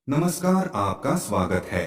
नमस्कार, आपका स्वागत है।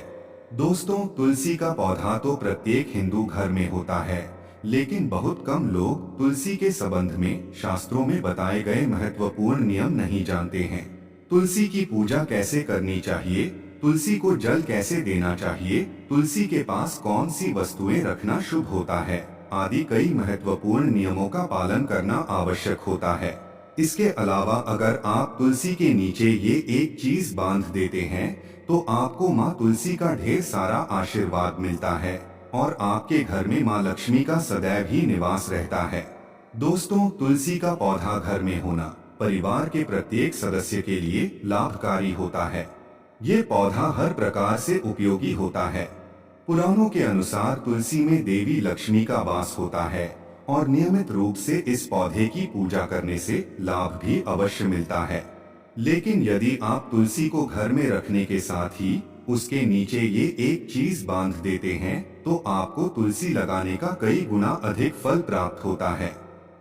दोस्तों, तुलसी का पौधा तो प्रत्येक हिंदू घर में होता है, लेकिन बहुत कम लोग तुलसी के संबंध में शास्त्रों में बताए गए महत्वपूर्ण नियम नहीं जानते हैं। तुलसी की पूजा कैसे करनी चाहिए, तुलसी को जल कैसे देना चाहिए, तुलसी के पास कौन सी वस्तुएं रखना शुभ होता है, आदि कई महत्वपूर्ण नियमों का पालन करना आवश्यक होता है। इसके अलावा अगर आप तुलसी के नीचे ये एक चीज बांध देते हैं, तो आपको माँ तुलसी का ढेर सारा आशीर्वाद मिलता है और आपके घर में माँ लक्ष्मी का सदैव ही निवास रहता है। दोस्तों, तुलसी का पौधा घर में होना परिवार के प्रत्येक सदस्य के लिए लाभकारी होता है। ये पौधा हर प्रकार से उपयोगी होता है। पुराणों के अनुसार तुलसी में देवी लक्ष्मी का वास होता है और नियमित रूप से इस पौधे की पूजा करने से लाभ भी अवश्य मिलता है। लेकिन यदि आप तुलसी को घर में रखने के साथ ही उसके नीचे ये एक चीज बांध देते हैं, तो आपको तुलसी लगाने का कई गुना अधिक फल प्राप्त होता है,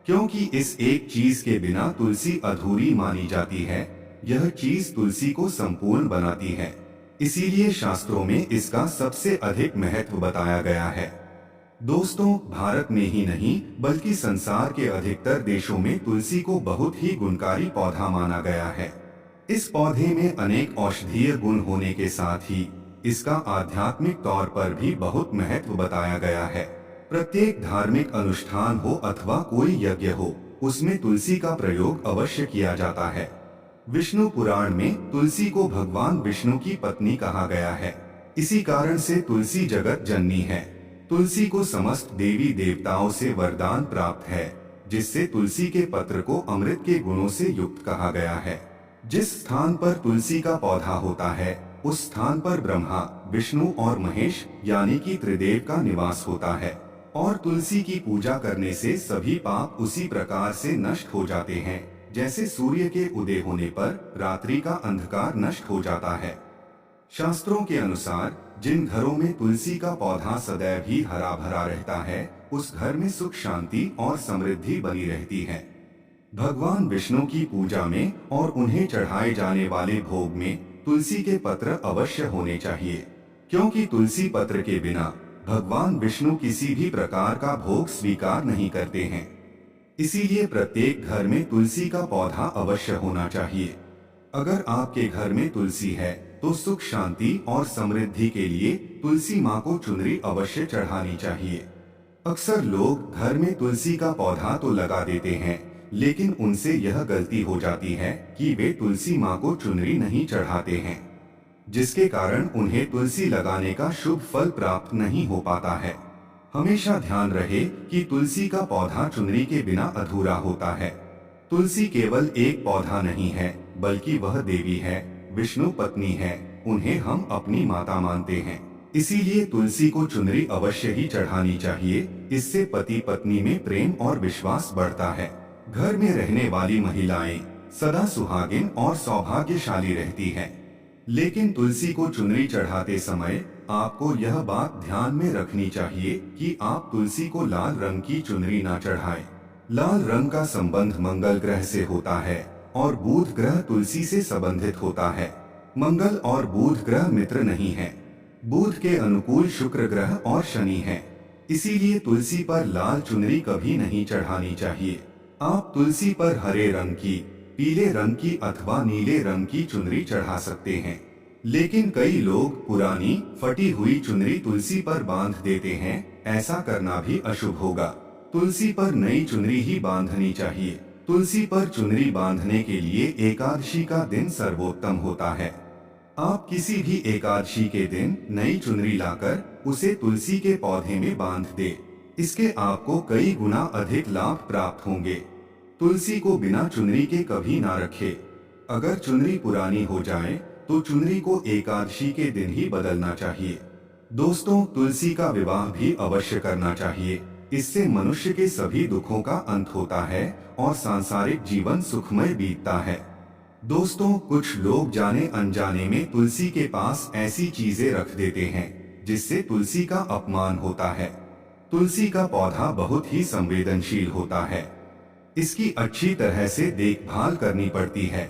क्योंकि इस एक चीज के बिना तुलसी अधूरी मानी जाती है। यह चीज तुलसी को संपूर्ण बनाती है, इसीलिए शास्त्रों में इसका सबसे अधिक महत्व बताया गया है। दोस्तों, भारत में ही नहीं बल्कि संसार के अधिकतर देशों में तुलसी को बहुत ही गुणकारी पौधा माना गया है। इस पौधे में अनेक औषधीय गुण होने के साथ ही इसका आध्यात्मिक तौर पर भी बहुत महत्व बताया गया है। प्रत्येक धार्मिक अनुष्ठान हो अथवा कोई यज्ञ हो, उसमें तुलसी का प्रयोग अवश्य किया जाता है। विष्णु पुराण में तुलसी को भगवान विष्णु की पत्नी कहा गया है। इसी कारण से तुलसी जगत जननी है। तुलसी को समस्त देवी देवताओं से वरदान प्राप्त है, जिससे तुलसी के पत्र को अमृत के गुणों से युक्त कहा गया है। जिस स्थान पर तुलसी का पौधा होता है, उस स्थान पर ब्रह्मा, विष्णु और महेश यानी कि त्रिदेव का निवास होता है। और तुलसी की पूजा करने से सभी पाप उसी प्रकार से नष्ट हो जाते हैं, जैसे सूर्य के उदय होने पर रात्रि का अंधकार नष्ट हो जाता है। शास्त्रों के अनुसार जिन घरों में तुलसी का पौधा सदैव ही हरा भरा रहता है, उस घर में सुख शांति और समृद्धि बनी रहती है। भगवान विष्णु की पूजा में और उन्हें चढ़ाए जाने वाले भोग में तुलसी के पत्र अवश्य होने चाहिए, क्योंकि तुलसी पत्र के बिना भगवान विष्णु किसी भी प्रकार का भोग स्वीकार नहीं करते हैं। इसीलिए प्रत्येक घर में तुलसी का पौधा अवश्य होना चाहिए। अगर आपके घर में तुलसी है, तो सुख शांति और समृद्धि के लिए तुलसी माँ को चुनरी अवश्य चढ़ानी चाहिए। अक्सर लोग घर में तुलसी का पौधा तो लगा देते हैं, लेकिन उनसे यह गलती हो जाती है कि वे तुलसी माँ को चुनरी नहीं चढ़ाते हैं, जिसके कारण उन्हें तुलसी लगाने का शुभ फल प्राप्त नहीं हो पाता है। हमेशा ध्यान रहे कि तुलसी का पौधा चुनरी के बिना अधूरा होता है। तुलसी केवल एक पौधा नहीं है, बल्कि वह देवी है, विष्णु पत्नी है, उन्हें हम अपनी माता मानते हैं। इसीलिए तुलसी को चुनरी अवश्य ही चढ़ानी चाहिए। इससे पति पत्नी में प्रेम और विश्वास बढ़ता है। घर में रहने वाली महिलाएं सदा सुहागिन और सौभाग्यशाली रहती हैं। लेकिन तुलसी को चुनरी चढ़ाते समय आपको यह बात ध्यान में रखनी चाहिए कि आप तुलसी को लाल रंग की चुनरी ना चढ़ाएं। लाल रंग का संबंध मंगल ग्रह से होता है और बुध ग्रह तुलसी से संबंधित होता है। मंगल और बुध ग्रह मित्र नहीं है। बुध के अनुकूल शुक्र ग्रह और शनि है। इसीलिए तुलसी पर लाल चुनरी कभी नहीं चढ़ानी चाहिए। आप तुलसी पर हरे रंग की, पीले रंग की अथवा नीले रंग की चुनरी चढ़ा सकते हैं। लेकिन कई लोग पुरानी फटी हुई चुनरी तुलसी पर बांध देते हैं। ऐसा करना भी अशुभ होगा। तुलसी पर नई चुनरी ही बांधनी चाहिए। तुलसी पर चुनरी बांधने के लिए एकादशी का दिन सर्वोत्तम होता है। आप किसी भी एकादशी के दिन नई चुनरी लाकर उसे तुलसी के पौधे में बांध दे। इसके आपको कई गुना अधिक लाभ प्राप्त होंगे। तुलसी को बिना चुनरी के कभी ना रखे। अगर चुनरी पुरानी हो जाए तो चुनरी को एकादशी के दिन ही बदलना चाहिए। दोस्तों, तुलसी का विवाह भी अवश्य करना चाहिए। इससे मनुष्य के सभी दुखों का अंत होता है और सांसारिक जीवन सुखमय बीतता है। दोस्तों, कुछ लोग जाने अनजाने में तुलसी के पास ऐसी चीजें रख देते हैं जिससे तुलसी का अपमान होता है। तुलसी का पौधा बहुत ही संवेदनशील होता है। इसकी अच्छी तरह से देखभाल करनी पड़ती है,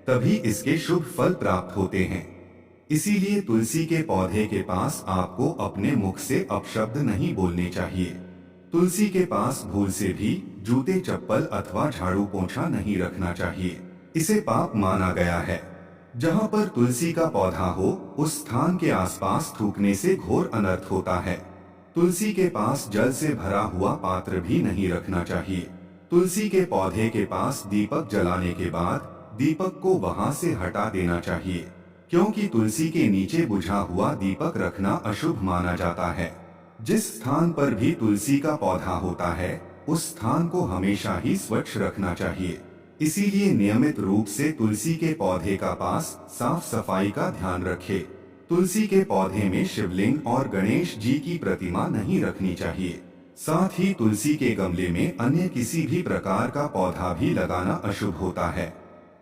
तभी इसके शुभ फल प्राप्त होते हैं। इसीलिए तुलसी के पौधे के पास आपको अपने मुख से अपशब्द नहीं बोलने चाहिए। तुलसी के पास भूल से भी जूते चप्पल अथवा झाड़ू पोंछा नहीं रखना चाहिए, इसे पाप माना गया है। जहाँ पर तुलसी का पौधा हो उस स्थान के आसपास थूकने से घोर अनर्थ होता है। तुलसी के पास जल से भरा हुआ पात्र भी नहीं रखना चाहिए। तुलसी के पौधे के पास दीपक जलाने के बाद दीपक को वहां से हटा देना चाहिए, क्योंकि तुलसी के नीचे बुझा हुआ दीपक रखना अशुभ माना जाता है। जिस स्थान पर भी तुलसी का पौधा होता है उस स्थान को हमेशा ही स्वच्छ रखना चाहिए। इसीलिए नियमित रूप से तुलसी के पौधे का पास साफ सफाई का ध्यान रखें। तुलसी के पौधे में शिवलिंग और गणेश जी की प्रतिमा नहीं रखनी चाहिए। साथ ही तुलसी के गमले में अन्य किसी भी प्रकार का पौधा भी लगाना अशुभ होता है।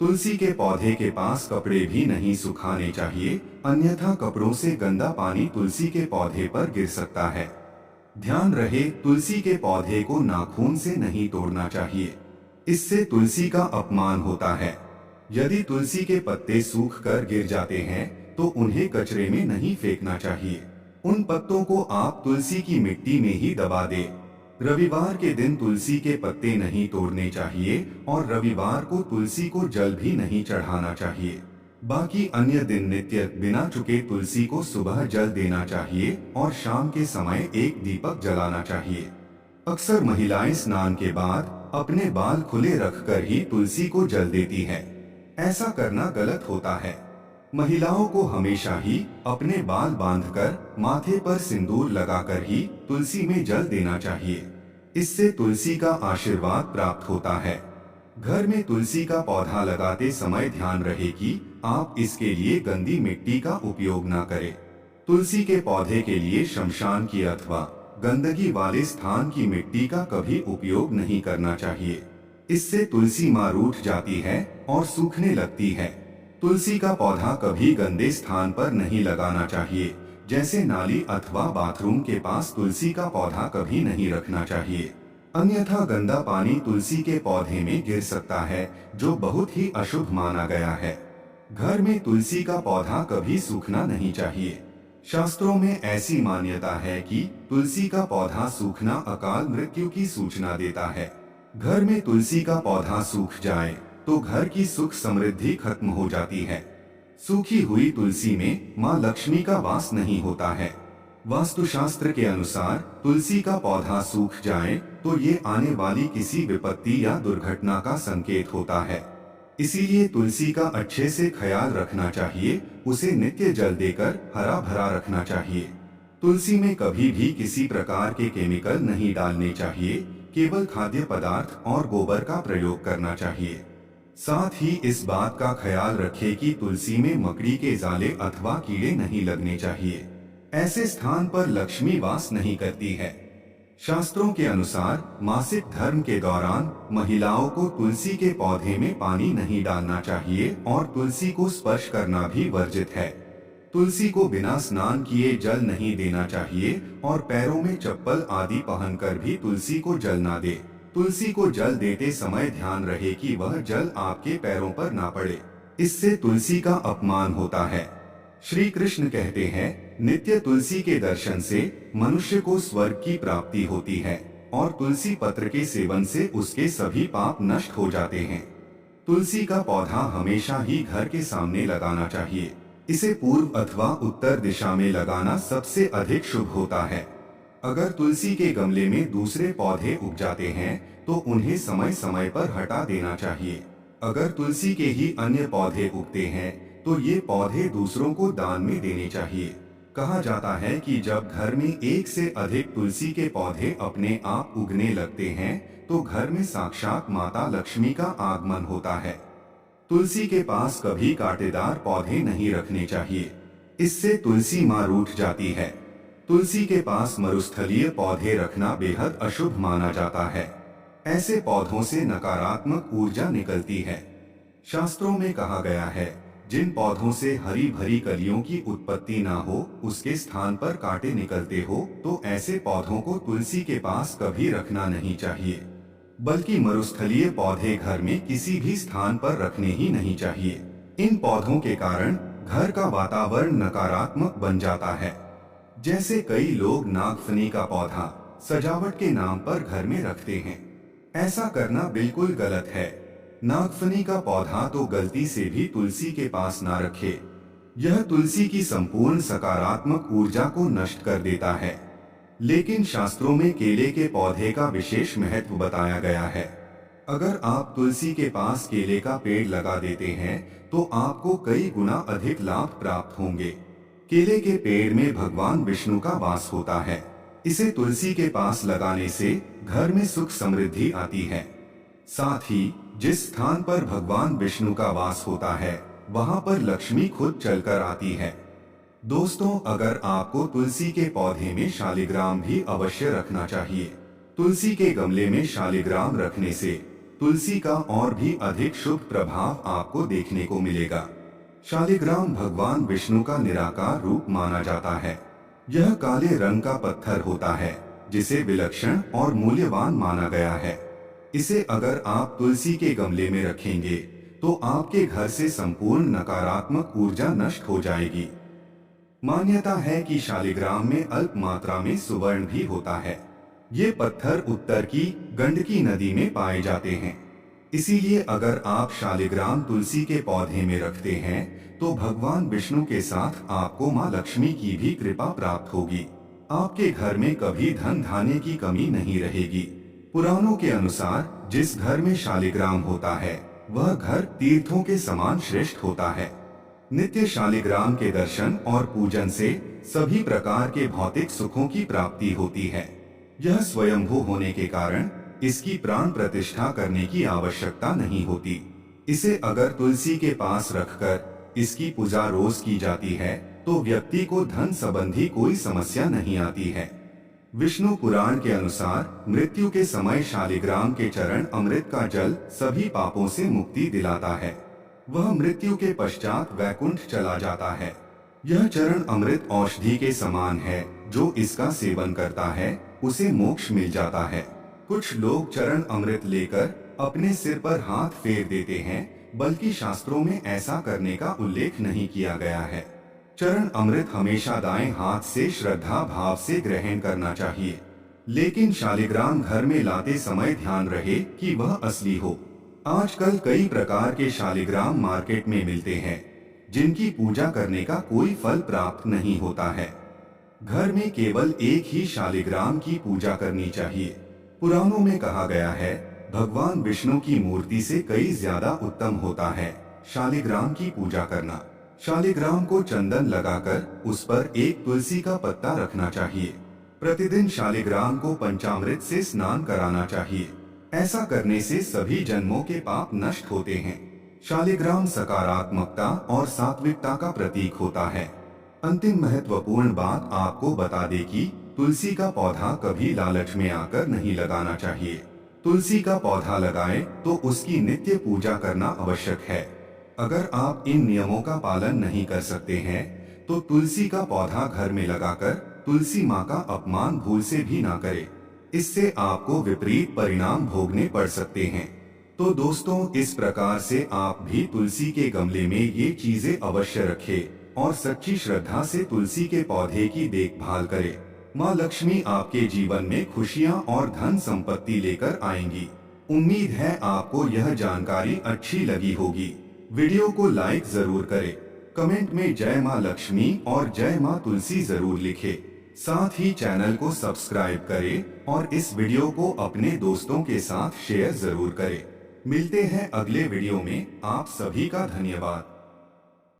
तुलसी के पौधे के पास कपड़े भी नहीं सुखाने चाहिए, अन्यथा कपड़ों से गंदा पानी तुलसी के पौधे पर गिर सकता है। ध्यान रहे, तुलसी के पौधे को नाखून से नहीं तोड़ना चाहिए, इससे तुलसी का अपमान होता है। यदि तुलसी के पत्ते सूख कर गिर जाते हैं तो उन्हें कचरे में नहीं फेंकना चाहिए। उन पत्तों को आप तुलसी की मिट्टी में ही दबा दें। रविवार के दिन तुलसी के पत्ते नहीं तोड़ने चाहिए और रविवार को तुलसी को जल भी नहीं चढ़ाना चाहिए। बाकी अन्य दिन नित्य बिना चुके तुलसी को सुबह जल देना चाहिए और शाम के समय एक दीपक जलाना चाहिए। अक्सर महिलाएं स्नान के बाद अपने बाल खुले रखकर ही तुलसी को जल देती है। ऐसा करना गलत होता है। महिलाओं को हमेशा ही अपने बाल बांधकर माथे पर सिंदूर लगाकर ही तुलसी में जल देना चाहिए। इससे तुलसी का आशीर्वाद प्राप्त होता है। घर में तुलसी का पौधा लगाते समय ध्यान रहे कि आप इसके लिए गंदी मिट्टी का उपयोग न करें। तुलसी के पौधे के लिए शमशान की अथवा गंदगी वाले स्थान की मिट्टी का कभी उपयोग नहीं करना चाहिए। इससे तुलसी मां रूठ जाती है और सूखने लगती है। तुलसी का पौधा कभी गंदे स्थान पर नहीं लगाना चाहिए, जैसे नाली अथवा बाथरूम के पास तुलसी का पौधा कभी नहीं रखना चाहिए, अन्यथा गंदा पानी तुलसी के पौधे में गिर सकता है, जो बहुत ही अशुभ माना गया है। घर में तुलसी का पौधा कभी सूखना नहीं चाहिए। शास्त्रों में ऐसी मान्यता है कि तुलसी का पौधा सूखना अकाल मृत्यु की सूचना देता है। घर में तुलसी का पौधा सूख जाए तो घर की सुख समृद्धि खत्म हो जाती है। सूखी हुई तुलसी में मां लक्ष्मी का वास नहीं होता है। वास्तुशास्त्र के अनुसार तुलसी का पौधा सूख जाए तो ये आने वाली किसी विपत्ति या दुर्घटना का संकेत होता है। इसीलिए तुलसी का अच्छे से ख्याल रखना चाहिए, उसे नित्य जल देकर हरा भरा रखना चाहिए। तुलसी में कभी भी किसी प्रकार के केमिकल नहीं डालने चाहिए, केवल खाद्य पदार्थ और गोबर का प्रयोग करना चाहिए। साथ ही इस बात का ख्याल रखें कि तुलसी में मकड़ी के जाले अथवा कीड़े नहीं लगने चाहिए। ऐसे स्थान पर लक्ष्मी वास नहीं करती है। शास्त्रों के अनुसार मासिक धर्म के दौरान महिलाओं को तुलसी के पौधे में पानी नहीं डालना चाहिए और तुलसी को स्पर्श करना भी वर्जित है। तुलसी को बिना स्नान किए जल नहीं देना चाहिए और पैरों में चप्पल आदि पहनकर भी तुलसी को जल ना दे। तुलसी को जल देते समय ध्यान रहे कि वह जल आपके पैरों पर ना पड़े, इससे तुलसी का अपमान होता है। श्री कृष्ण कहते हैं, नित्य तुलसी के दर्शन से मनुष्य को स्वर्ग की प्राप्ति होती है और तुलसी पत्र के सेवन से उसके सभी पाप नष्ट हो जाते हैं। तुलसी का पौधा हमेशा ही घर के सामने लगाना चाहिए। इसे पूर्व अथवा उत्तर दिशा में लगाना सबसे अधिक शुभ होता है। अगर तुलसी के गमले में दूसरे पौधे उग जाते हैं तो उन्हें समय समय पर हटा देना चाहिए। अगर तुलसी के ही अन्य पौधे उगते हैं तो ये पौधे दूसरों को दान में देने चाहिए। कहा जाता है कि जब घर में एक से अधिक तुलसी के पौधे अपने आप उगने लगते हैं तो घर में साक्षात माता लक्ष्मी का आगमन होता है। तुलसी के पास कभी कांटेदार पौधे नहीं रखने चाहिए, इससे तुलसी मां रूठ जाती है। तुलसी के पास मरुस्थलीय पौधे रखना बेहद अशुभ माना जाता है। ऐसे पौधों से नकारात्मक ऊर्जा निकलती है। शास्त्रों में कहा गया है, जिन पौधों से हरी भरी कलियों की उत्पत्ति ना हो, उसके स्थान पर कांटे निकलते हो, तो ऐसे पौधों को तुलसी के पास कभी रखना नहीं चाहिए। बल्कि मरुस्थलीय पौधे घर में किसी भी स्थान पर रखने ही नहीं चाहिए। इन पौधों के कारण घर का वातावरण नकारात्मक बन जाता है। जैसे कई लोग नागफनी का पौधा सजावट के नाम पर घर में रखते हैं। ऐसा करना बिल्कुल गलत है। नागफनी का पौधा तो गलती से भी तुलसी के पास ना रखे। यह तुलसी की संपूर्ण सकारात्मक ऊर्जा को नष्ट कर देता है। लेकिन शास्त्रों में केले के पौधे का विशेष महत्व बताया गया है। अगर आप तुलसी के पास केले का पेड़ लगा देते हैं तो आपको कई गुना अधिक लाभ प्राप्त होंगे। केले के पेड़ में भगवान विष्णु का वास होता है। इसे तुलसी के पास लगाने से घर में सुख समृद्धि आती है। साथ ही जिस स्थान पर भगवान विष्णु का वास होता है वहां पर लक्ष्मी खुद चलकर आती है। दोस्तों, अगर आपको तुलसी के पौधे में शालिग्राम भी अवश्य रखना चाहिए। तुलसी के गमले में शालिग्राम रखने से तुलसी का और भी अधिक शुभ प्रभाव आपको देखने को मिलेगा। शालिग्राम भगवान विष्णु का निराकार रूप माना जाता है। यह काले रंग का पत्थर होता है जिसे विलक्षण और मूल्यवान माना गया है। इसे अगर आप तुलसी के गमले में रखेंगे तो आपके घर से संपूर्ण नकारात्मक ऊर्जा नष्ट हो जाएगी। मान्यता है कि शालिग्राम में अल्प मात्रा में सुवर्ण भी होता है। ये पत्थर उत्तर की गंडकी नदी में पाए जाते हैं। इसीलिए अगर आप शालिग्राम तुलसी के पौधे में रखते हैं तो भगवान विष्णु के साथ आपको मां लक्ष्मी की भी कृपा प्राप्त होगी। आपके घर में कभी धन धान्य की कमी नहीं रहेगी। पुराणों के अनुसार जिस घर में शालिग्राम होता है वह घर तीर्थों के समान श्रेष्ठ होता है। नित्य शालिग्राम के दर्शन और पूजन से सभी प्रकार के भौतिक सुखों की प्राप्ति होती है। यह स्वयंभू होने के कारण इसकी प्राण प्रतिष्ठा करने की आवश्यकता नहीं होती। इसे अगर तुलसी के पास रखकर इसकी पूजा रोज की जाती है तो व्यक्ति को धन संबंधी कोई समस्या नहीं आती है। विष्णु पुराण के अनुसार मृत्यु के समय शालिग्राम के चरण अमृत का जल सभी पापों से मुक्ति दिलाता है। वह मृत्यु के पश्चात वैकुंठ चला जाता है। यह चरण अमृत औषधि के समान है। जो इसका सेवन करता है उसे मोक्ष मिल जाता है। कुछ लोग चरण अमृत लेकर अपने सिर पर हाथ फेर देते हैं, बल्कि शास्त्रों में ऐसा करने का उल्लेख नहीं किया गया है। चरण अमृत हमेशा दाएं हाथ से श्रद्धा भाव से ग्रहण करना चाहिए। लेकिन शालिग्राम घर में लाते समय ध्यान रहे कि वह असली हो। आजकल कई प्रकार के शालिग्राम मार्केट में मिलते हैं जिनकी पूजा करने का कोई फल प्राप्त नहीं होता है। घर में केवल एक ही शालिग्राम की पूजा करनी चाहिए। पुराणों में कहा गया है भगवान विष्णु की मूर्ति से कई ज्यादा उत्तम होता है शालिग्राम की पूजा करना। शालिग्राम को चंदन लगाकर उस पर एक तुलसी का पत्ता रखना चाहिए। प्रतिदिन शालिग्राम को पंचामृत से स्नान कराना चाहिए। ऐसा करने से सभी जन्मों के पाप नष्ट होते हैं। शालिग्राम सकारात्मकता और सात्विकता का प्रतीक होता है। अंतिम महत्वपूर्ण बात आपको बता दे कि तुलसी का पौधा कभी लालच में आकर नहीं लगाना चाहिए। तुलसी का पौधा लगाएं तो उसकी नित्य पूजा करना आवश्यक है। अगर आप इन नियमों का पालन नहीं कर सकते हैं तो तुलसी का पौधा घर में लगाकर तुलसी माँ का अपमान भूल से भी ना करें। इससे आपको विपरीत परिणाम भोगने पड़ सकते हैं। तो दोस्तों, इस प्रकार से आप भी तुलसी के गमले में ये चीजें अवश्य रखें और सच्ची श्रद्धा से तुलसी के पौधे की देखभाल करें। माँ लक्ष्मी आपके जीवन में खुशियाँ और धन संपत्ति लेकर आएंगी। उम्मीद है आपको यह जानकारी अच्छी लगी होगी। वीडियो को लाइक जरूर करें। कमेंट में जय माँ लक्ष्मी और जय माँ तुलसी जरूर लिखें। साथ ही चैनल को सब्सक्राइब करें और इस वीडियो को अपने दोस्तों के साथ शेयर जरूर करें। मिलते हैं अगले वीडियो में। आप सभी का धन्यवाद।